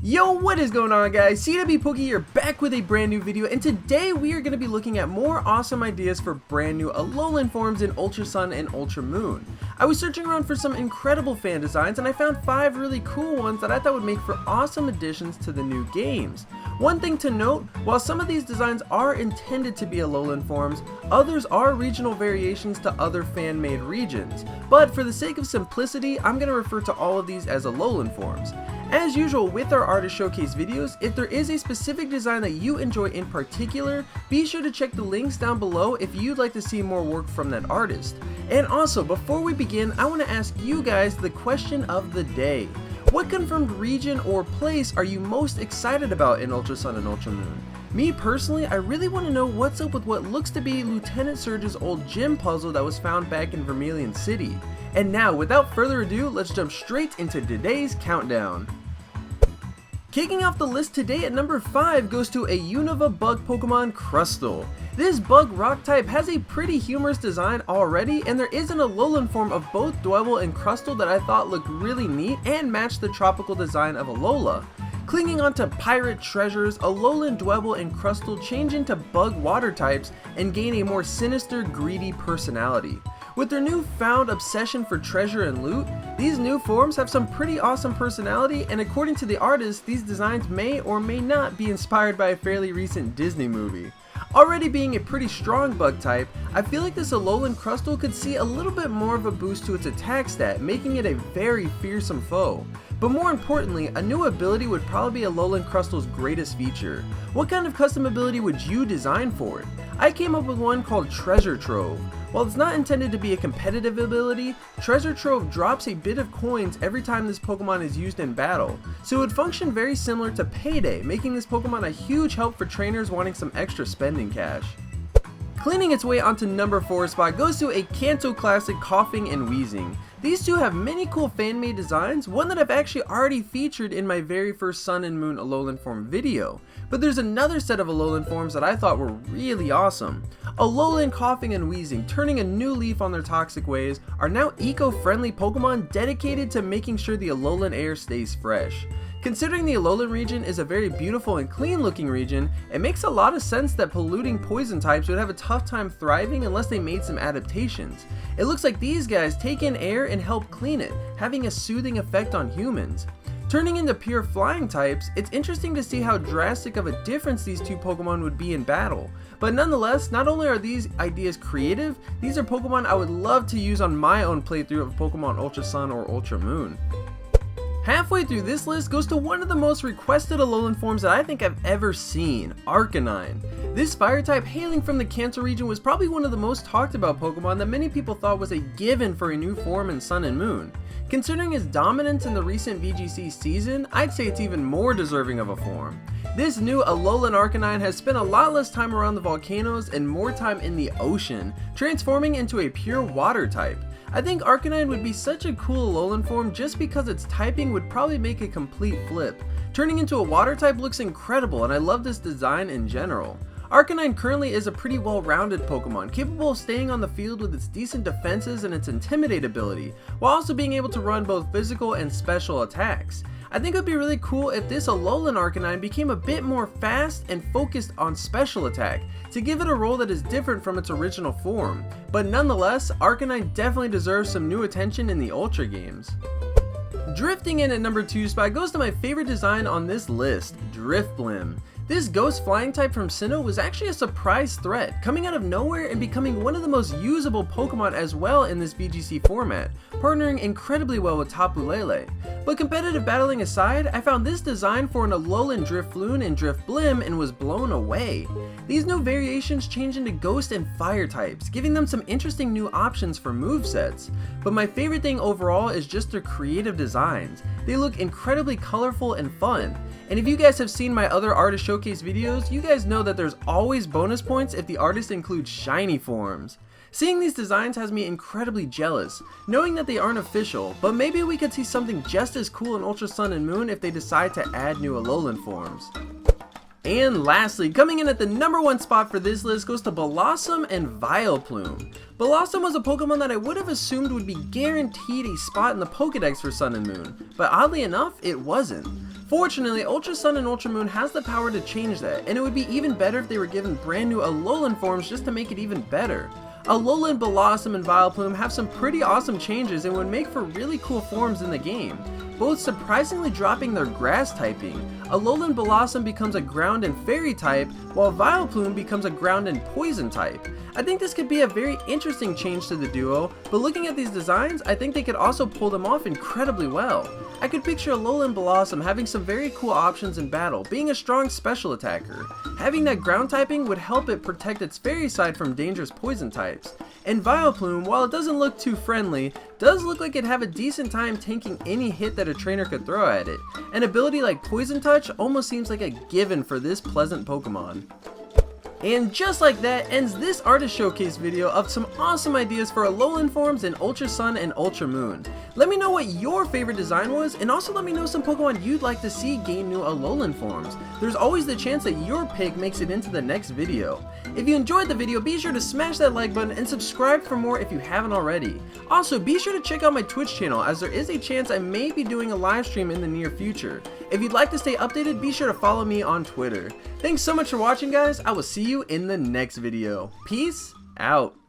Yo, what is going on guys? CWpoke here, back with a brand new video, and today we are going to be looking at more awesome ideas for brand new Alolan Forms in Ultra Sun and Ultra Moon. I was searching around for some incredible fan designs and I found 5 really cool ones that I thought would make for awesome additions to the new games. One thing to note, while some of these designs are intended to be Alolan Forms, others are regional variations to other fan-made regions, but for the sake of simplicity, I'm going to refer to all of these as Alolan Forms. As usual with our artist showcase videos, if there is a specific design that you enjoy in particular, be sure to check the links down below if you'd like to see more work from that artist. And also, before we begin, I want to ask you guys the question of the day. What confirmed region or place are you most excited about in Ultra Sun and Ultra Moon? Me personally, I really want to know what's up with what looks to be Lieutenant Surge's old gym puzzle that was found back in Vermilion City. And now, without further ado, let's jump straight into today's countdown. Kicking off the list today at number 5 goes to a Unova bug Pokemon, Crustle. This bug rock type has a pretty humorous design already, and there is an Alolan form of both Dweble and Crustle that I thought looked really neat and matched the tropical design of Alola. Clinging onto pirate treasures, Alolan, Dweble, and Crustle change into bug water types and gain a more sinister, greedy personality. With their newfound obsession for treasure and loot, these new forms have some pretty awesome personality, and according to the artist, these designs may or may not be inspired by a fairly recent Disney movie. Already being a pretty strong bug type, I feel like this Alolan Crustle could see a little bit more of a boost to its attack stat, making it a very fearsome foe. But more importantly, a new ability would probably be Alolan Crustle's greatest feature. What kind of custom ability would you design for it? I came up with one called Treasure Trove. While it's not intended to be a competitive ability, Treasure Trove drops a bit of coins every time this Pokemon is used in battle, so it would function very similar to Payday, making this Pokemon a huge help for trainers wanting some extra spending cash. Cleaning its way onto number 4 spot goes to a Kanto classic, Koffing and Weezing. These two have many cool fan-made designs, one that I've actually already featured in my very first Sun and Moon Alolan Form video. But there's another set of Alolan Forms that I thought were really awesome. Alolan, Koffing, and Weezing, turning a new leaf on their toxic ways, are now eco-friendly Pokemon dedicated to making sure the Alolan air stays fresh. Considering the Alolan region is a very beautiful and clean looking region, it makes a lot of sense that polluting poison types would have a tough time thriving unless they made some adaptations. It looks like these guys take in air and help clean it, having a soothing effect on humans. Turning into pure flying types, it's interesting to see how drastic of a difference these two Pokemon would be in battle. But nonetheless, not only are these ideas creative, these are Pokemon I would love to use on my own playthrough of Pokemon Ultra Sun or Ultra Moon. Halfway through this list goes to one of the most requested Alolan forms that I think I've ever seen, Arcanine. This fire type hailing from the Kanto region was probably one of the most talked about Pokemon that many people thought was a given for a new form in Sun and Moon. Considering his dominance in the recent VGC season, I'd say it's even more deserving of a form. This new Alolan Arcanine has spent a lot less time around the volcanoes and more time in the ocean, transforming into a pure water type. I think Arcanine would be such a cool Alolan form just because its typing would probably make a complete flip. Turning into a water type looks incredible, and I love this design in general. Arcanine currently is a pretty well-rounded Pokemon, capable of staying on the field with its decent defenses and its Intimidate ability, while also being able to run both physical and special attacks. I think it would be really cool if this Alolan Arcanine became a bit more fast and focused on special attack, to give it a role that is different from its original form. But nonetheless, Arcanine definitely deserves some new attention in the Ultra games. Drifting in at number 2 spot goes to my favorite design on this list, Drifblim. This ghost flying type from Sinnoh was actually a surprise threat, coming out of nowhere and becoming one of the most usable Pokemon as well in this VGC format, partnering incredibly well with Tapu Lele. But competitive battling aside, I found this design for an Alolan Drifloon and Drifblim and was blown away. These new variations change into ghost and fire types, giving them some interesting new options for movesets. But my favorite thing overall is just their creative designs. They look incredibly colorful and fun. And if you guys have seen my other artist showcase videos, you guys know that there's always bonus points if the artist includes shiny forms. Seeing these designs has me incredibly jealous, knowing that they aren't official, but maybe we could see something just as cool in Ultra Sun and Moon if they decide to add new Alolan forms. And lastly, coming in at the number 1 spot for this list goes to Bellossom and Vileplume. Bellossom was a Pokemon that I would have assumed would be guaranteed a spot in the Pokedex for Sun and Moon, but oddly enough, it wasn't. Fortunately, Ultra Sun and Ultra Moon has the power to change that, and it would be even better if they were given brand new Alolan forms just to make it even better. Alolan, Bellossom, and Vileplume have some pretty awesome changes and would make for really cool forms in the game, both surprisingly dropping their grass typing. Alolan Bellossom becomes a ground and fairy type, while Vileplume becomes a ground and poison type. I think this could be a very interesting change to the duo, but looking at these designs, I think they could also pull them off incredibly well. I could picture Alolan Bellossom having some very cool options in battle, being a strong special attacker. Having that ground typing would help it protect its fairy side from dangerous poison types. And Vileplume, while it doesn't look too friendly, does look like it'd have a decent time tanking any hit that a trainer could throw at it. An ability like Poison Touch almost seems like a given for this pleasant Pokemon. And just like that ends this artist showcase video of some awesome ideas for Alolan forms in Ultra Sun and Ultra Moon. Let me know what your favorite design was, and also let me know some Pokemon you'd like to see gain new Alolan forms. There's always the chance that your pick makes it into the next video. If you enjoyed the video, be sure to smash that like button and subscribe for more if you haven't already. Also, be sure to check out my Twitch channel, as there is a chance I may be doing a live stream in the near future. If you'd like to stay updated, be sure to follow me on Twitter. Thanks so much for watching, guys. I will see you in the next video. Peace out.